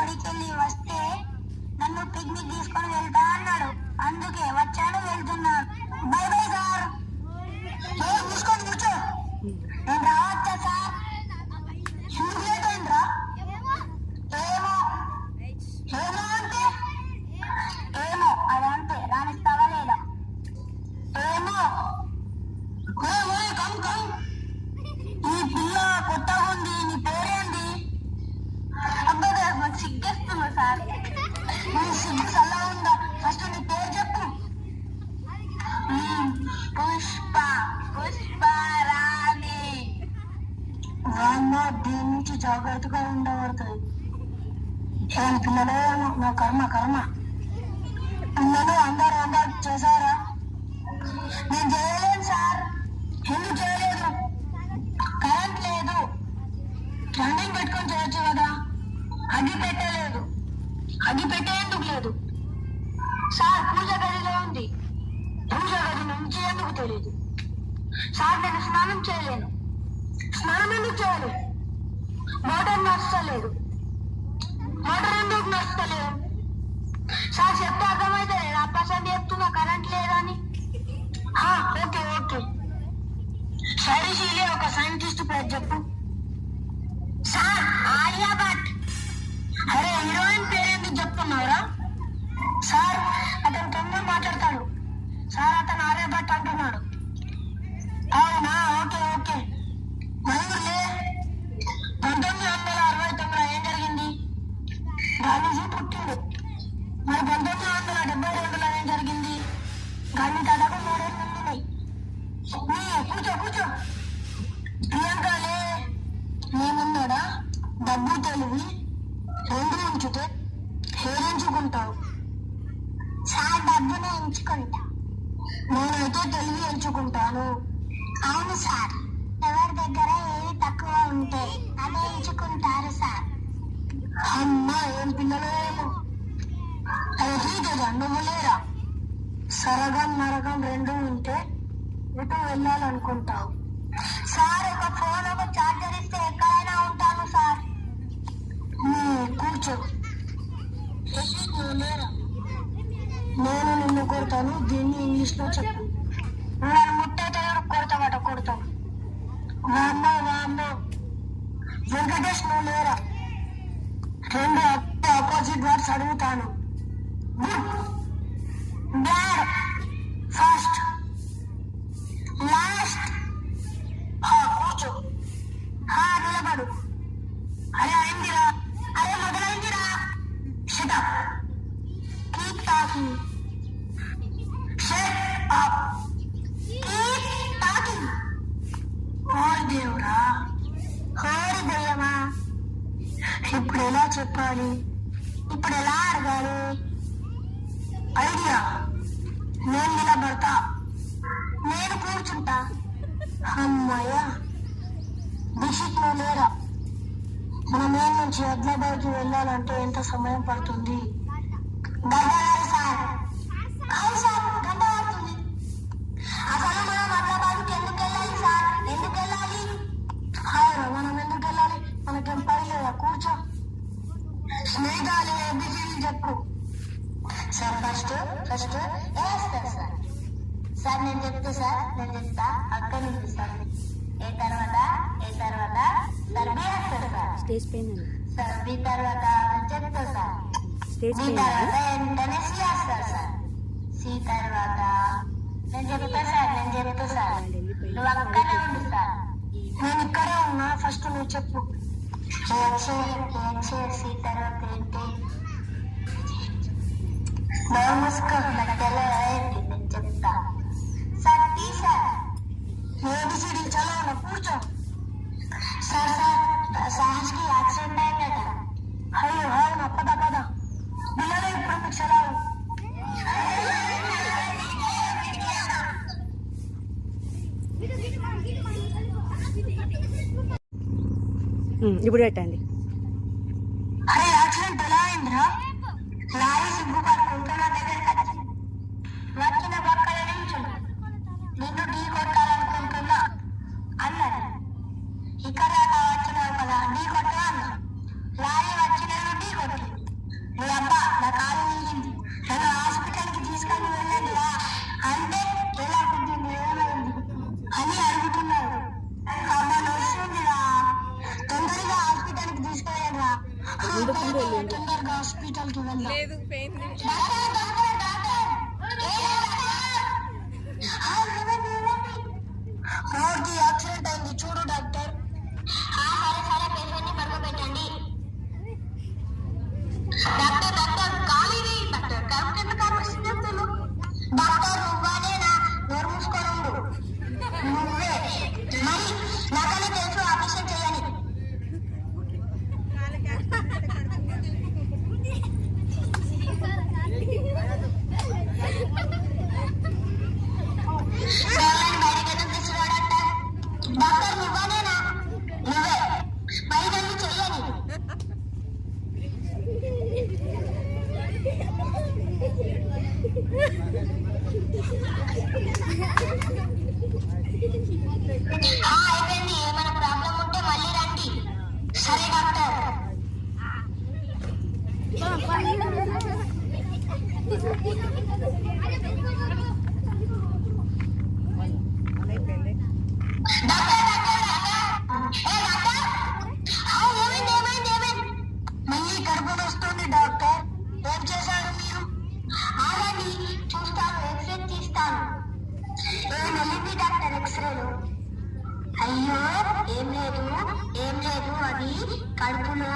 బడికి వెళ్ళి వస్తే నన్ను పిక్నిక్ తీసుకొని వెళ్తా అన్నాడు. అందుకే వచ్చాను, వెళ్తున్నాను. By by sir. చూసుకొని కూర్చో. నేను రావచ్చా సార్? ఎందుకు లేట్ అయిందిరా? ఏమో ఏమో అంటే ఏమో అదంతే. రానిస్తావా లేదా? ఏమో. Come come. ఈ పిల్ల కొత్తగా ఉంది. నీ పేరేంటి? అబ్బాయి నాకు సిగ్గేస్తున్నా సార్. నీ సిగ్గు చల్లగా ఉందా? ఫస్ట్ నీ పేరు చెప్పు. పుష్ప. పుష్పరాణి. దీని నుంచి జాగ్రత్తగా ఉండబడుతుంది. ఏం పిల్లలే నా కర్మ కర్మ. పిల్లలు అందరు చేశారా? నేను చేయలేను సార్. ఎందుకు చేయలేదు? కరెంట్ లేదు. రన్నింగ్ పెట్టుకొని చేయొచ్చు కదా. అగ్గి పెట్టలేదు. అగ్గి పెట్టేందుకు లేదు సార్? పూజ గదిలో ఉంది. పూజ గది నుంచి ఎందుకు తెలియదు సార్? నేను స్నానం చేయలేను. స్నానం ఎందుకు చేయాలి? మోటార్ నచ్చలేదు. మోటార్ ఎందుకు నచ్చలేదు సార్? చెప్తే అర్థమైతే నా పర్సెంట్ చెప్తున్నా కరెంట్ లేదని. Okay okay. శైలిశీలే ఒక సైంటిస్ట్ పేరు చెప్పు. సార్ ఆలియా భట్. అరే హీరోయిన్ పేరు ఎందుకు చెప్తున్నావురా? సార్ అతను తొందర మాట్లాడతాడు సార్. అతను ఆర్యభట్ అంటున్నాడు. అవునా? Okay okay. మయూర్లే 1969 ఏం జరిగింది? గాంధీజీ పుట్టిండు. మరి 1972లో ఏం జరిగింది? గాంధీ తాతకు 3 ఏళ్ళు ఉన్నాయి. కూర్చో కూర్చో. ప్రియాంకలే నేనున్నాడా? డబ్బు తెలివి రెండు ఉంచితే హేరించుకుంటావు సార్. డబ్బునే ఎంచుకుంటా. నేనైతే తెలివి ఎంచుకుంటాను. అవును సార్. ఎవరి దగ్గర ఏది తక్కువ ఉంటే అదే ఎంచుకుంటారు సార్. అమ్మా ఏం పిల్లలు ఏమో. నువ్వు లేరా? సరగం నరగం రెండు ఉంటే ఇటు వెళ్ళాలనుకుంటావు సార్. ఒక ఫోన్ ఒక చార్జర్ ఇస్తే ఎక్కడైనా ఉంటాను సార్. కూర్చో. నువ్వు లేరా? నేను నిన్ను కొడతాను. దీన్ని ఇంగ్లీష్ లో చెప్పు. నన్ను ముట్టయితే కొడతామట. కొడతాం. వామ్మో వామ్మో. వెంకటేష్ నువ్వు లేరా? 2 ఆపోజిట్ వర్డ్స్ అడుగుతాను. Bad, first, last. కూర్చో. నిలబడు. అరే అయిందిరా. అరే మొదలైందిరా. Shut up. Keep talking. Shut up. Keep talking. ఓరి దేవుడా. ఓరి దయ్యమా. ఇప్పుడు ఎలా చెప్పాలి? ఇప్పుడు ఎలా అడగాలి? ఐడియా. నేను నిలబడతా. నేను కూర్చుంటా. అమ్మాయ. దిశిక్ నువ్వు లేరా? మనం ఏం నుంచి ఆదిలాబాద్కి వెళ్ళాలంటే ఎంత సమయం పడుతుంది? సార్. అవును సార్, గంట పడుతుంది. అసలు మనం ఆదిలాబాద్కి ఎందుకు వెళ్ళాలి సార్? ఎందుకు వెళ్ళాలి? మనం ఎందుకు వెళ్ళాలి? మనకేం పని లేదా? కూర్చో. స్నేహితాలు ఏబిసిడి చెప్పు సార్. ఫస్ట్ వేస్తారు సార్. సార్ నేను చెప్తా సార్. నేను చెప్తా. అక్కడ నుంచి సార్. ఏ తర్వాత సార్ బి వేస్తారు సార్. స్టేజ్ పైన సార్ బి తర్వాత చెప్తా సార్. స్టేజ్ బి తర్వాత వెంటనే సి వేస్తారు సార్. సి తర్వాత నేను చెప్తా సార్. నువ్వు అక్కడే ఉండు సార్. నేను ఇక్కడే ఉన్నా. ఫస్ట్ నువ్వు చెప్పు. సి తర్వాత ఏంటి? నమస్కారం. మధ్యలో ఏంటి? నేను చెప్తా సార్. టీ సార్. ఏబిసిడి చదవను. కూర్చో. సార్ సాహస్కి యాక్సిడెంట్ అయిందట. అయ్యో అవునా? పద పిల్లలు ఇప్పుడు మీకు సెలవు. ఇప్పుడు పెట్టండి. అరే యాక్సిడెంట్ ఎలా అయిందిరా? లారీ సిగ్గు పడుకుంటున్న దగ్గరికి వచ్చిన పక్కన నిల్చుడు. నిన్ను ఢీ కొట్టాలనుకుంటున్నా అన్నాడు. ఇక్కడ వచ్చినావు కదా, ఢీ కొట్టా అన్నా. లారీ వచ్చి నన్ను ఢీ కొట్టింది. ముందుకు ముందు వెళ్ళండి. తొందరగా హాస్పిటల్ కి వెళ్దాం. లేదు పోయింది. Doctor, doctor, doctor. రోడ్కి యాక్సిడెంట్ అయింది చూడు డాక్టర్. సరే సరే పేషెంట్ ని పడుకోబెట్టండి. డాక్టర్ డాక్టర్ కాలిది డాక్టర్ కరెక్ట్ ఎంత కావస్తుంది డాక్టర్ నువ్వేనా నోరు మూసుకొని ఉండు. నువ్వే మరి నాకనే తెలుసు ఆపరేషన్ చేయని. డాక్టర్ నువ్వేనా నువ్వే మరి నన్ను చెయ్యని. అయిపోయింది. ఏమైనా ప్రాబ్లం ఉంటే మళ్ళీ రండి. సరే డాక్టర్. మళ్ళీ గర్భం వస్తుంది డాక్టర్. ఏం చేశారు మీరు? ఆగండి చూస్తాను, ఎక్స్రే తీస్తాను. ఏం వెళ్ళింది డాక్టర్ ఎక్స్రేలో? అయ్యో ఏం లేదు అది కడుపులో